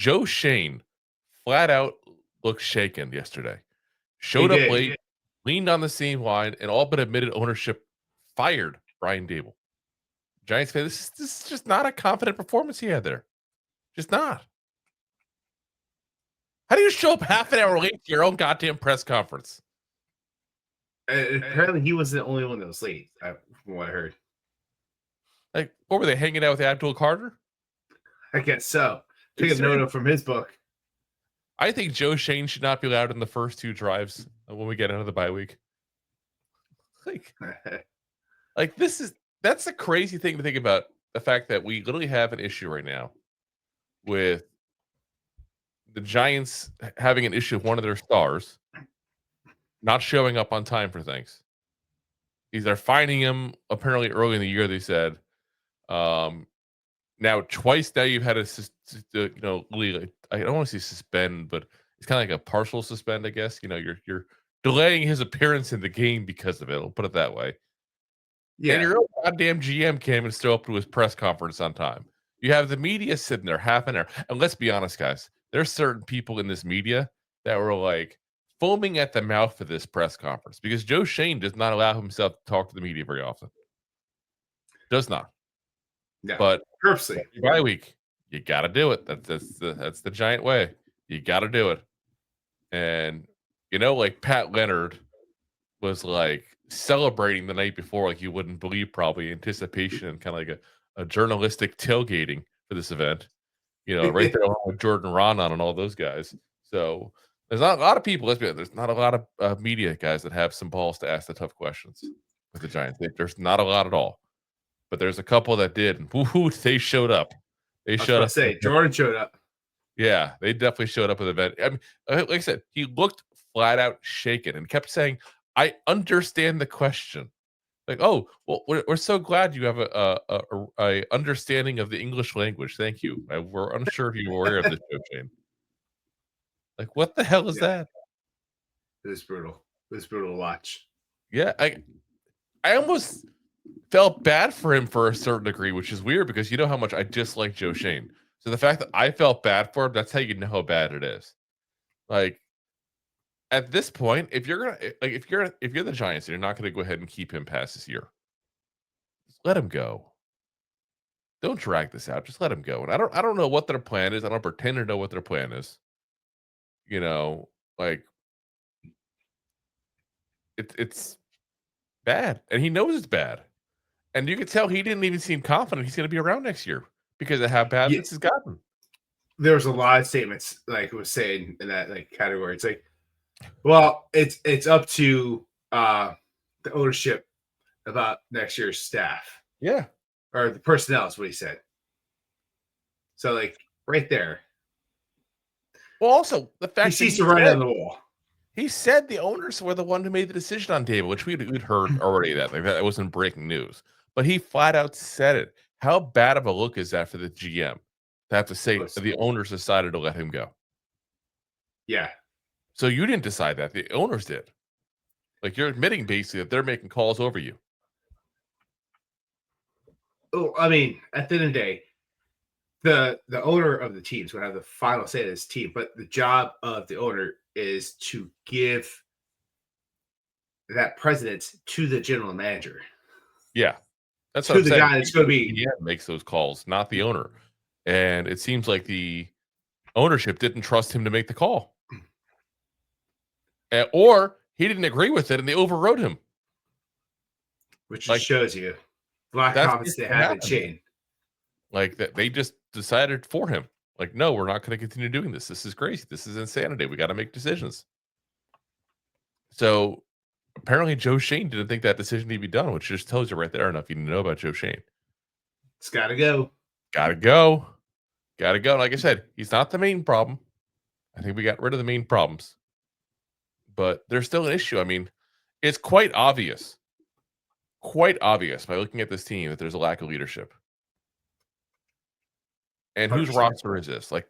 Joe Schoen flat out looked shaken yesterday. He Showed up did. late, leaned on the same line, and all but admitted ownership fired Brian Daboll. Giants fan, this is just not a confident performance he had there. Just not. How do you show up half an hour late to your own goddamn press conference? Apparently, he wasn't the only one that was late, from what I heard. Like, what were they hanging out with Abdul Carter? I guess so. Take a note from his book. I think Joe Schoen should not be allowed in the first 2 drives when we get into the bye week. Like that's a crazy thing to think about. The fact that we literally have an issue right now with the Giants having an issue with one of their stars not showing up on time for things. They're finding him apparently early in the year. They said, now twice now you've had a I don't want to say suspend, but it's kind of like a partial suspend, I guess. You're delaying his appearance in the game because of it. I'll put it that way. Yeah. And your own goddamn GM came and still up to his press conference on time. You have the media sitting there half an hour. And let's be honest, guys, there's certain people in this media that were like foaming at the mouth for this press conference because Joe Schoen does not allow himself to talk to the media very often. Does not. No, but purposely. Bye week, you got to do it. That's the Giant way. You got to do it. And like Pat Leonard was like celebrating the night before, like you wouldn't believe, probably anticipation and kind of like a journalistic tailgating for this event. Right there with Jordan Ronan and all those guys. So there's not a lot of people. Let's be honest, there's not a lot of media guys that have some balls to ask the tough questions with the Giants. There's not a lot at all. But there's a couple that did, and woohoo, they showed up. They showed up. Jordan showed up. Yeah, they definitely showed up at the event. I mean, like I said, he looked flat out shaken and kept saying, "I understand the question." Like, oh, well, we're so glad you have a understanding of the English language. Thank you. We're unsure if you were aware of this, Joe Schoen. Like, what the hell is that? It was brutal. It was brutal to watch. Yeah, I almost felt bad for him for a certain degree, which is weird because you know how much I dislike Joe Schoen. So the fact that I felt bad for him, that's how you know how bad it is. Like at this point, if you're the Giants, and you're not gonna go ahead and keep him past this year. Just let him go. Don't drag this out. Just let him go. And I don't know what their plan is. I don't pretend to know what their plan is. Like it's bad. And he knows it's bad. And you could tell he didn't even seem confident he's going to be around next year because of how bad this has gotten. There was a lot of statements like was saying in that like category. It's like, well, it's up to the ownership about next year's staff. Yeah. Or the personnel is what he said. So like right there. Well, also the fact he sees the writing on the wall. He said the owners were the one who made the decision on Daboll, which we'd heard already that wasn't breaking news. But he flat out said it. How bad of a look is that for the GM to have to say the owners decided to let him go? Yeah. So you didn't decide that. The owners did. Like you're admitting basically that they're making calls over you. Oh, I mean, at the end of the day, the owner of the teams would have the final say of this team, but the job of the owner is to give that precedence to the general manager. Yeah. That's to the guy that's going to be makes those calls, not the owner. And it seems like the ownership didn't trust him to make the call. Or he didn't agree with it and they overrode him. Which just shows you black confidence they have in Shane. Like that they just decided for him. Like, no, we're not going to continue doing this. This is crazy. This is insanity. We got to make decisions. So apparently Joe Schoen didn't think that decision needed to be done, which just tells you right there enough you need to know about Joe Schoen. It's got to go. Got to go. Got to go. Like I said, he's not the main problem. I think we got rid of the main problems. But there's still an issue. I mean, it's quite obvious by looking at this team that there's a lack of leadership. And whose roster is this? Like,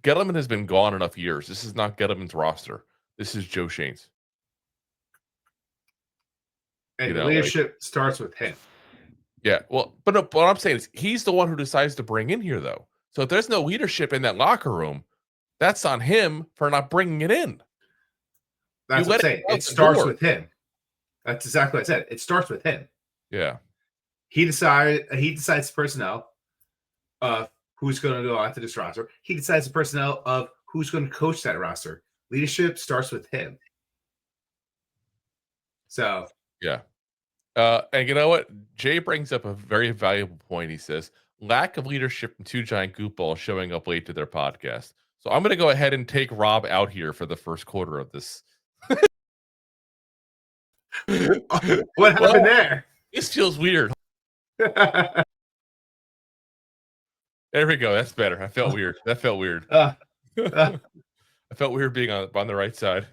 Gettleman has been gone enough years. This is not Gettleman's roster. This is Joe Schoen's. And leadership starts with him. Yeah, well, but what I'm saying is he's the one who decides to bring in here, though. So if there's no leadership in that locker room, That's on him for not bringing it in. That's what I'm saying. It starts with him. That's exactly what I said. It starts with him. Yeah. He decides personnel of who's going to go onto this roster. He decides the personnel of who's going to coach that roster. Leadership starts with him. So yeah. And you know what? Jay brings up a very valuable point. He says, lack of leadership from two giant goofballs showing up late to their podcast. So I'm going to go ahead and take Rob out here for the first quarter of this. What happened there? This feels weird. There we go. That's better. I felt weird. That felt weird. I felt weird being on the right side.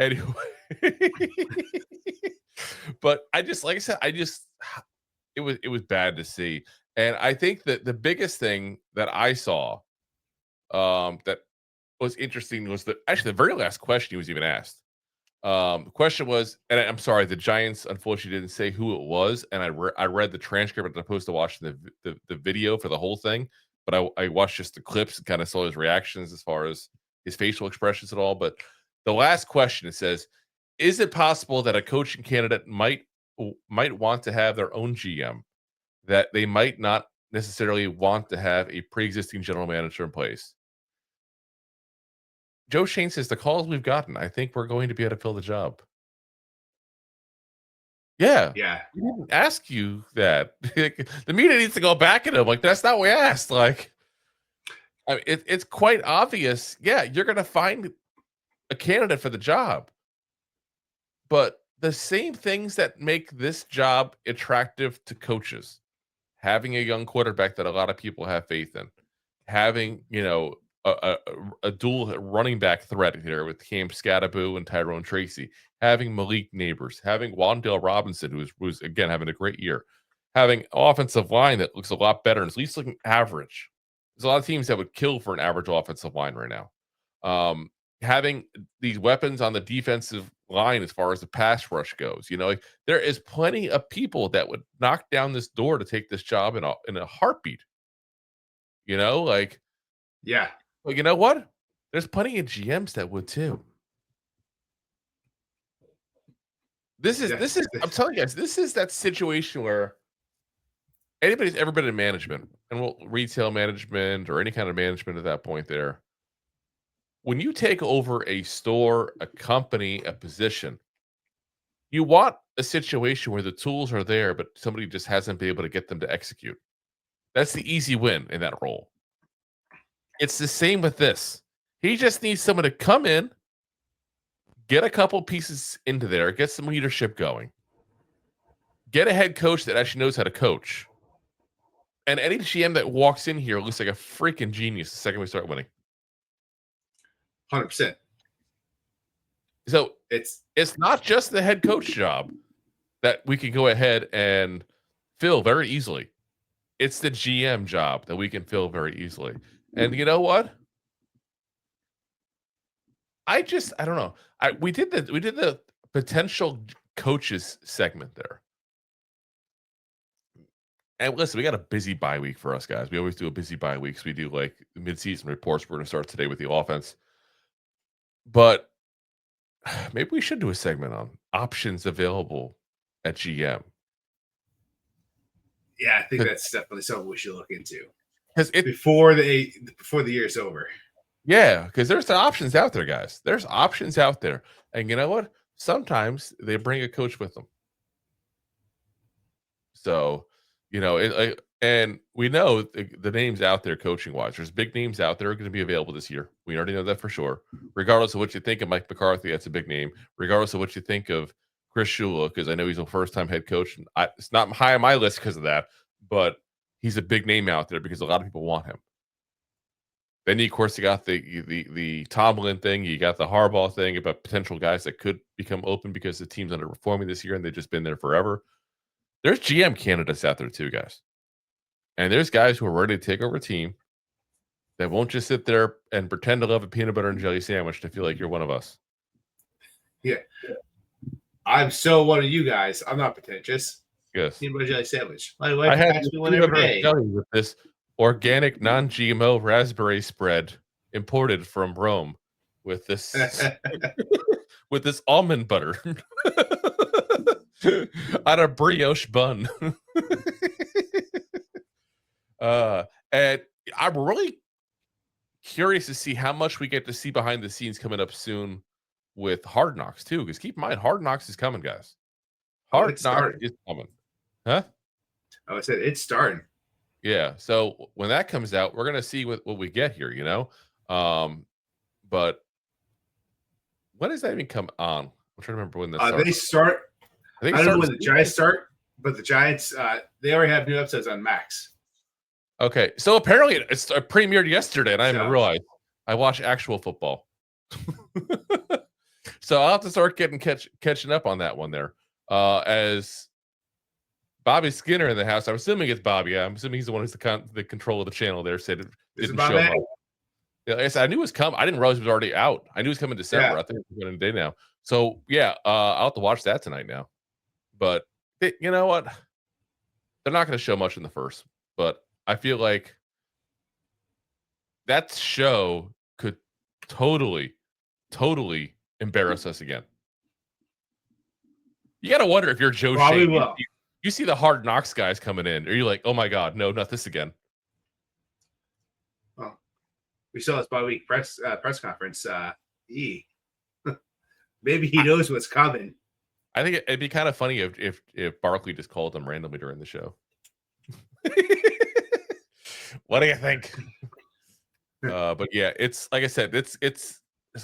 Anyway. But I just, like I said, it was bad to see. And I think that the biggest thing that I saw that was interesting was actually the very last question he was even asked. The question was, and I'm sorry, the Giants unfortunately didn't say who it was, and I read the transcript as opposed to watching the video for the whole thing, but I watched just the clips and kind of saw his reactions as far as his facial expressions and all. But the last question, it says, is it possible that a coaching candidate might want to have their own GM, that they might not necessarily want to have a pre-existing general manager in place? Joe Schoen says, the calls we've gotten, I think we're going to be able to fill the job. Yeah. Yeah. We didn't ask you that. The media needs to go back at him. Like, that's not what we asked. Like, I mean, it's quite obvious. Yeah, you're going to find a candidate for the job. But the same things that make this job attractive to coaches, having a young quarterback that a lot of people have faith in, having, a dual running back threat here with Cam Scattaboo and Tyrone Tracy, having Malik Neighbors, having Wan'Dale Robinson, who's again having a great year, having offensive line that looks a lot better and at least looking average. There's a lot of teams that would kill for an average offensive line right now. Having these weapons on the defensive line as far as the pass rush goes, like there is plenty of people that would knock down this door to take this job in a heartbeat. Yeah. Well, you know what? There's plenty of GMs that would too. This is I'm telling you guys, this is that situation where anybody's ever been in management, and retail management or any kind of management at that point there. When you take over a store, a company, a position, you want a situation where the tools are there, but somebody just hasn't been able to get them to execute. That's the easy win in that role. It's the same with this. He just needs someone to come in, get a couple pieces into there, get some leadership going, get a head coach that actually knows how to coach. And any GM that walks in here looks like a freaking genius the second we start winning. 100%. So it's not just the head coach job that we can go ahead and fill very easily. It's the GM job that we can fill very easily. And you know what? I don't know. We did the potential coaches segment there. And listen, we got a busy bye week for us guys. We always do a busy bye week. So we do like midseason reports. We're going to start today with the offense. But maybe we should do a segment on options available at GM. Yeah, I think that's definitely something we should look into. Because before the year's over. Yeah, because there's the options out there, guys. There's options out there. And you know what? Sometimes they bring a coach with them. So, and we know the names out there coaching wise. There's big names out there are going to be available this year. We already know that for sure. Regardless of what you think of Mike McCarthy, that's a big name. Regardless of what you think of Chris Shula, because I know he's a first-time head coach. It's not high on my list because of that, but he's a big name out there because a lot of people want him. Then, of course, you got the Tomlin thing. You got the Harbaugh thing about potential guys that could become open because the team's underperforming this year and they've just been there forever. There's GM candidates out there too, guys. And there's guys who are ready to take over a team that won't just sit there and pretend to love a peanut butter and jelly sandwich to feel like you're one of us. Yeah. I'm so one of you guys. I'm not pretentious. Yes. Peanut butter jelly sandwich. My wife I had asks me one every day. With this organic non-GMO raspberry spread imported from Rome with this with this almond butter on a brioche bun. uh, and I'm really curious to see how much we get to see behind the scenes coming up soon with Hard Knocks too. Because keep in mind, Hard Knocks is coming, guys. Oh, Hard it's Knocks starting. is coming, huh? I said it's starting. Yeah. So when that comes out, we're gonna see what we get here. But when does that even come on? I'm trying to remember when this They starts. start. I think I it don't know starts when the Giants start, but the Giants they already have new episodes on Max. Okay, so apparently it's premiered yesterday, and I didn't So realize I watch actual football. So I'll have to start catching up on that one there. As Bobby Skinner in the house, I'm assuming it's Bobby. I'm assuming he's the one who's the control of the channel there. Said it is it didn't my show man? up. Yeah, like I said, I knew it was coming. I didn't realize it was already out. I knew it was coming in December. Yeah. I think it's going to day now. So yeah, I'll have to watch that tonight now. But you know what? They're not going to show much in the first, but I feel like that show could totally, totally embarrass us again. You got to wonder if you're Joe Probably Schoen. will. You see the Hard Knocks guys coming in. Are you like, oh my God, no, not this again? Well, we saw this bi-week press conference. Maybe he knows what's coming. I think it'd be kind of funny if Barkley just called them randomly during the show. What do you think? But yeah, it's like I said, there's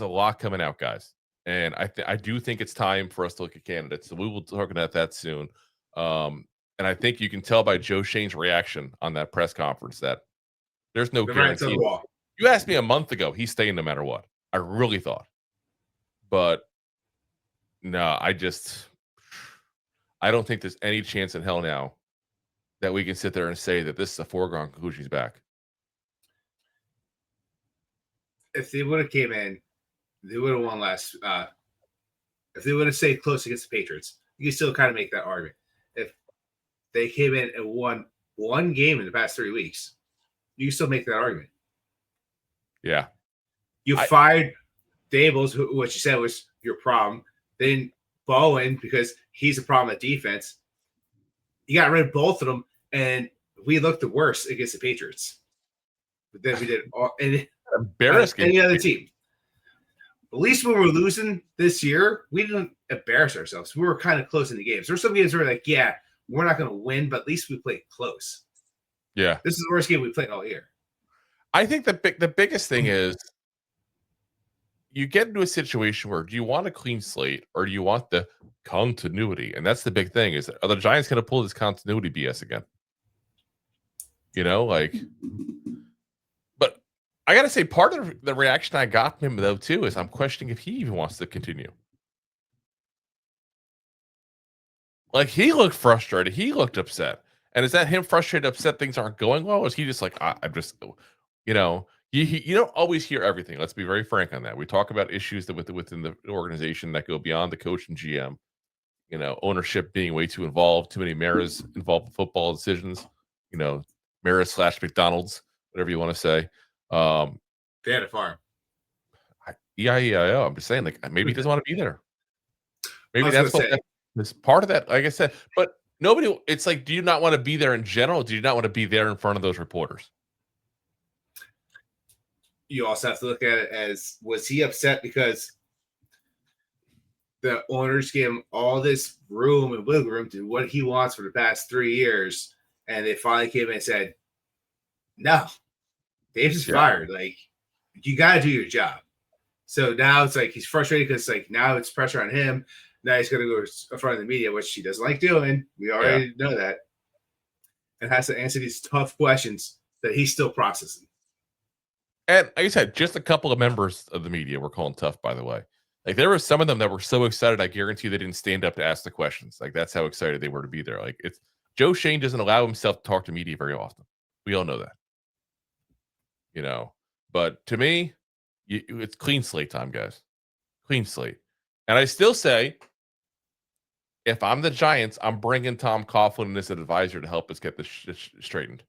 a lot coming out, guys, and I do think it's time for us to look at candidates. So we will talk about that soon. And I think you can tell by Joe Schoen's reaction on that press conference that there's no The rats on guarantee. the wall. You asked me a month ago, he's staying no matter what. I really thought, but no, I don't think there's any chance in hell now that we can sit there and say that this is a foregone conclusion he's back. If they would have came in, they would have won last. If they would have stayed close against the Patriots, you can still kind of make that argument. If they came in and won one game in the past 3 weeks, you can still make that argument. Yeah. You fired Daboll, what you said was your problem. Then Bowen, because he's a problem at defense. You got rid of both of them, and we looked the worst against the Patriots. But then we did embarrassing any other team. At least when we're losing this year, we didn't embarrass ourselves. We were kind of close in the games. There's some games where we're like, yeah, we're not going to win, but at least we played close. Yeah. This is the worst game we played all year. I think the biggest thing is you get into a situation where do you want a clean slate or do you want the continuity? And that's the big thing is, are the Giants going to pull this continuity BS again? But I got to say, part of the reaction I got from him, though, too, is I'm questioning if he even wants to continue. Like, he looked frustrated. He looked upset. And is that him frustrated, upset things aren't going well? Or is he just like, I'm just, you don't always hear everything. Let's be very frank on that. We talk about issues that within the organization that go beyond the coach and GM. Ownership being way too involved, too many mayors involved in football decisions. Mayors / McDonald's, whatever you want to say. They had a farm. I'm just saying, like, maybe he doesn't want to be there. Maybe that's part of that. Like I said, but nobody. It's like, do you not want to be there in general? Do you not want to be there in front of those reporters? You also have to look at it as, was he upset because the owners gave him all this room and wiggle room to what he wants for the past 3 years, and they finally came in and said, no, Dave's is fired. Like, you got to do your job. So now it's like he's frustrated because like now it's pressure on him. Now he's going to go in front of the media, which he doesn't like doing. We already know that. And has to answer these tough questions that he's still processing. And like I said, just a couple of members of the media were calling tough, by the way. Like, there were some of them that were so excited, I guarantee they didn't stand up to ask the questions. Like, that's how excited they were to be there. Like, it's Joe Schoen doesn't allow himself to talk to media very often. We all know that. But to me, it's clean slate time, guys. Clean slate. And I still say, if I'm the Giants, I'm bringing Tom Coughlin as an advisor to help us get this straightened.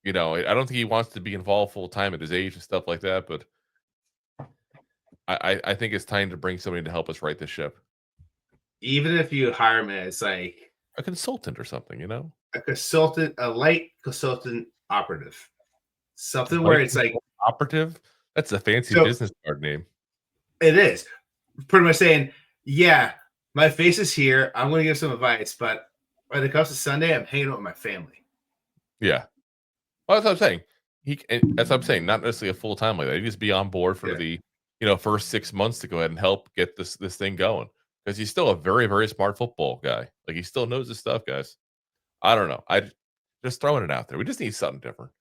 I don't think he wants to be involved full time at his age and stuff like that. But I think it's time to bring somebody to help us right the ship, Even if you hire him as like a consultant or something. a consultant, a light consultant operative, something where Like it's like operative. That's a fancy so. business card name. It is pretty much saying, yeah, my face is here. I'm going to give some advice, but when it comes to Sunday, I'm hanging out with my family. Yeah. Well, that's what I'm saying. That's what I'm saying. Not necessarily a full time like that. He just be on board for Yeah. the first 6 months to go ahead and help get this thing going, because he's still a very very smart football guy. Like he still knows his stuff, guys. I don't know. I just throwing it out there. We just need something different,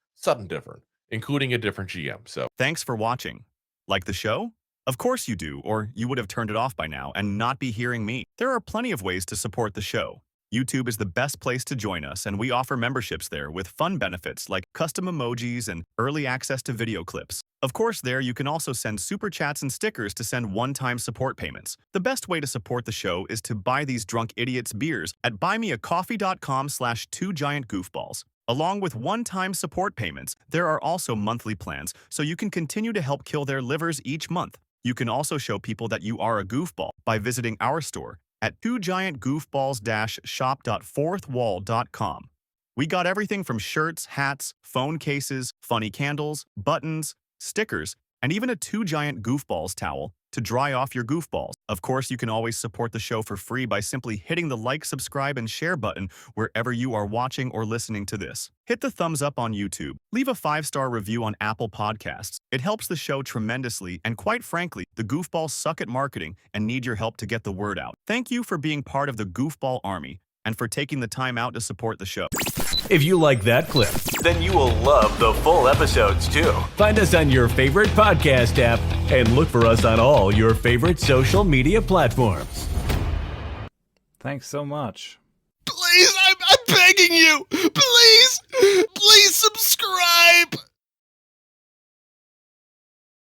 including a different GM. So Thanks for watching. Like the show? Of course you do, or you would have turned it off by now and not be hearing me. There are plenty of ways to support the show. YouTube is the best place to join us, and we offer memberships there with fun benefits like custom emojis and early access to video clips. Of course, there you can also send super chats and stickers to send one-time support payments. The best way to support the show is to buy these drunk idiots beers at buymeacoffee.com/2giantgoofballs. Along with one-time support payments, there are also monthly plans, so you can continue to help kill their livers each month. You can also show people that you are a goofball by visiting our store at 2giantgoofballs-shop.fourthwall.com. We got everything from shirts, hats, phone cases, funny candles, buttons, stickers, and even a 2 Giant Goofballs towel to dry off your goofballs. Of course, you can always support the show for free by simply hitting the like, subscribe, and share button wherever you are watching or listening to this. Hit the thumbs up on YouTube. Leave a 5-star review on Apple Podcasts. It helps the show tremendously, and quite frankly, the goofballs suck at marketing and need your help to get the word out. Thank you for being part of the Goofball Army and for taking the time out to support the show. If you like that clip, then you will love the full episodes too. Find us on your favorite podcast app and look for us on all your favorite social media platforms. Thanks so much. Please, I'm begging you. Please.